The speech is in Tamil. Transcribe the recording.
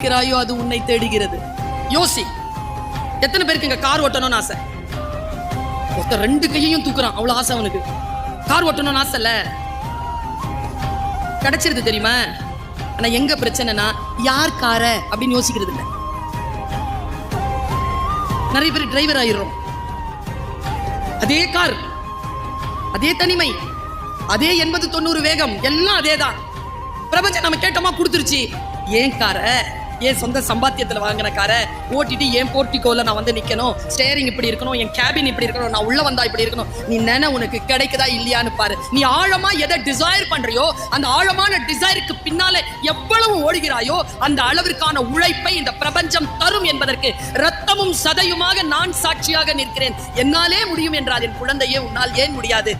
நிற்கிறாயோ அது உன்னை தேடுகிறது. யோசி, எத்தனை பேருக்கு இங்க கார் ஓட்டணும்னு ஆசை? ஒருத்தர் 2 கையையும் தூக்குறான், அவ்வளவு ஆசை அவனுக்கு. கார் ஓட்டணும்னு ஆசை இல்ல, கிடைச்சிருது தெரியுமா? ஆனா எங்க பிரச்சனைனா யார் கார அப்படின்னு யோசிக்கிறது இல்லை. நிறைய பேர் டிரைவர் ஆயிடுறோம். அதே கார், அதே தனிமை, அதே 80-90 வேகம், எல்லாம் அதேதான். பிரபஞ்சம் நம்ம கேட்டோமா கொடுத்துருச்சு. ஏன் கார, என் சொந்த சம்பாத்தியத்துல வாங்கின கார ஓட்டிட்டு என் போர்ட்டிகோல நான் வந்து நிக்கணும், ஸ்டேரிங் இப்படி இருக்கணும், என் கேபின் இப்படி இருக்கணும், நான் உள்ள வந்தா இப்படி இருக்கணும். நீ நினை உனக்கு கிடைக்குதா இல்லையான்னு பாரு. நீ ஆழமா எதை டிசைர் பண்றியோ அந்த ஆழமான டிசைருக்கு பின்னாலே எவ்வளவு ஓடுகிறாயோ அந்த அளவிற்கான உழைப்பை இந்த பிரபஞ்சம் தரும் என்பதற்கு ரத்தமும் சதையுமாக நான் சாட்சியாக நிற்கிறேன். என்னாலே முடியும் என்றால் என் குழந்தையே உன்னால் ஏன் முடியாது?